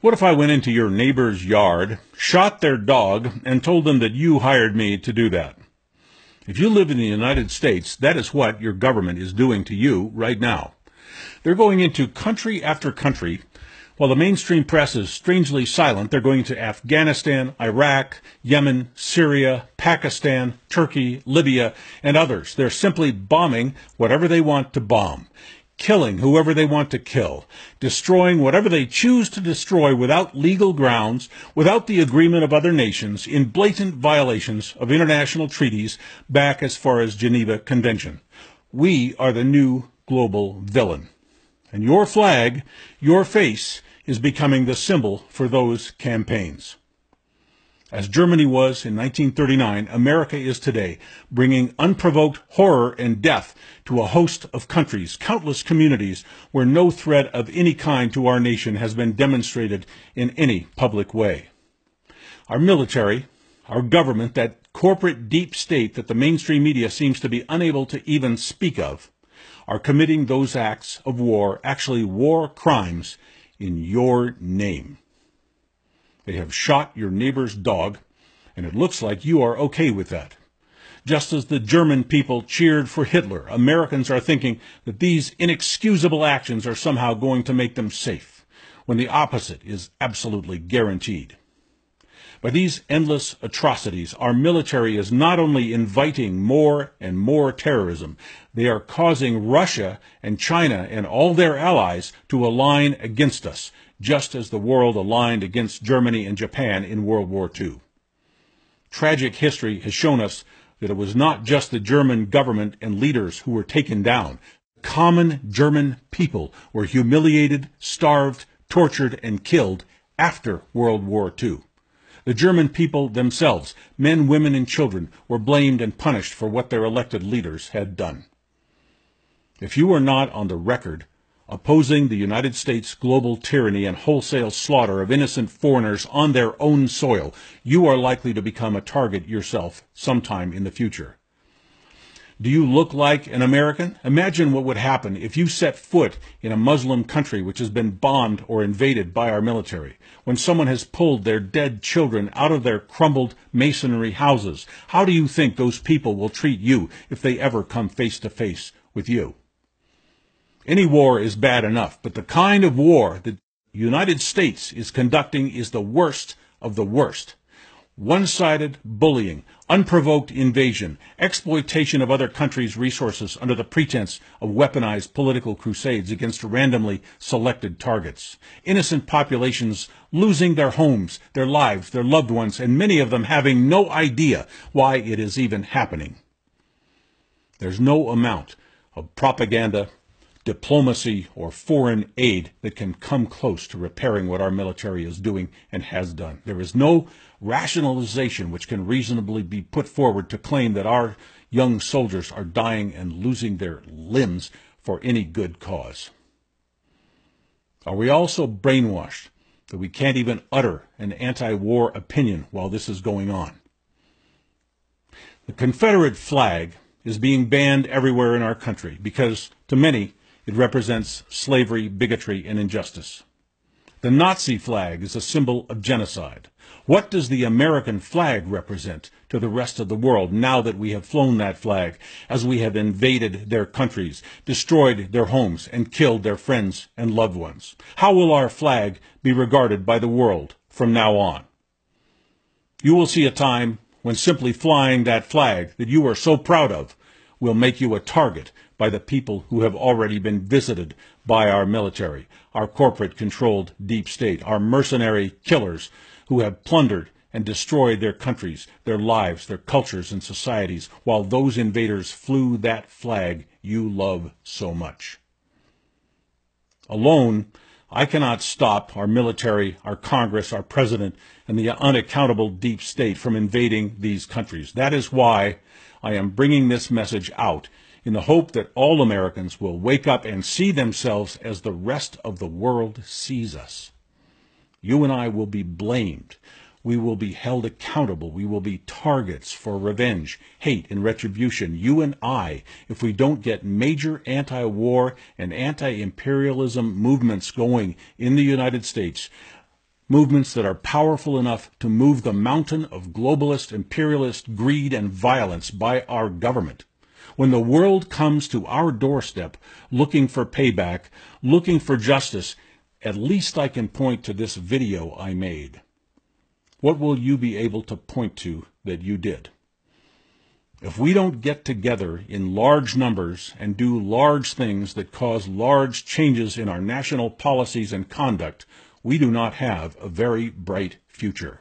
What if I went into your neighbor's yard, shot their dog, and told them that you hired me to do that? If you live in the United States, that is what your government is doing to you right now. They're going into country after country. While the mainstream press is strangely silent, they're going to Afghanistan, Iraq, Yemen, Syria, Pakistan, Turkey, Libya, and others. They're simply bombing whatever they want to bomb, killing whoever they want to kill, destroying whatever they choose to destroy without legal grounds, without the agreement of other nations, in blatant violations of international treaties back as far as Geneva Convention. We are the new global villain. And your flag, your face, is becoming the symbol for those campaigns. As Germany was in 1939, America is today, bringing unprovoked horror and death to a host of countries, countless communities, where no threat of any kind to our nation has been demonstrated in any public way. Our military, our government, that corporate deep state that the mainstream media seems to be unable to even speak of, are committing those acts of war, actually war crimes, in your name. They have shot your neighbor's dog, and it looks like you are okay with that. Just as the German people cheered for Hitler, Americans are thinking that these inexcusable actions are somehow going to make them safe, when the opposite is absolutely guaranteed. By these endless atrocities, our military is not only inviting more and more terrorism, they are causing Russia and China and all their allies to align against us, just as the world aligned against Germany and Japan in World War II. Tragic history has shown us that it was not just the German government and leaders who were taken down. Common German people were humiliated, starved, tortured, and killed after World War II. The German people themselves, men, women, and children, were blamed and punished for what their elected leaders had done. If you are not on the record opposing the United States global tyranny and wholesale slaughter of innocent foreigners on their own soil, you are likely to become a target yourself sometime in the future. Do you look like an American? Imagine what would happen if you set foot in a Muslim country which has been bombed or invaded by our military, when someone has pulled their dead children out of their crumbled masonry houses. How do you think those people will treat you if they ever come face to face with you? Any war is bad enough, but the kind of war that the United States is conducting is the worst of the worst. One-sided bullying, unprovoked invasion, exploitation of other countries' resources under the pretense of weaponized political crusades against randomly selected targets. Innocent populations losing their homes, their lives, their loved ones, and many of them having no idea why it is even happening. There's no amount of propaganda, diplomacy, or foreign aid that can come close to repairing what our military is doing and has done. There is no rationalization which can reasonably be put forward to claim that our young soldiers are dying and losing their limbs for any good cause. Are we also brainwashed that we can't even utter an anti-war opinion while this is going on? The Confederate flag is being banned everywhere in our country because, to many, it represents slavery, bigotry, and injustice. The Nazi flag is a symbol of genocide. What does the American flag represent to the rest of the world now that we have flown that flag, as we have invaded their countries, destroyed their homes, and killed their friends and loved ones? How will our flag be regarded by the world from now on? You will see a time when simply flying that flag that you are so proud of will make you a target by the people who have already been visited by our military, our corporate-controlled deep state, our mercenary killers who have plundered and destroyed their countries, their lives, their cultures, and societies, while those invaders flew that flag you love so much. Alone, I cannot stop our military, our Congress, our president, and the unaccountable deep state from invading these countries. That is why I am bringing this message out, in the hope that all Americans will wake up and see themselves as the rest of the world sees us. You and I will be blamed. We will be held accountable. We will be targets for revenge, hate, and retribution, you and I, if we don't get major anti-war and anti-imperialism movements going in the United States. movements that are powerful enough to move the mountain of globalist, imperialist greed and violence by our government. When the world comes to our doorstep looking for payback, looking for justice, at least I can point to this video I made. What will you be able to point to that you did? If we don't get together in large numbers and do large things that cause large changes in our national policies and conduct, we do not have a very bright future.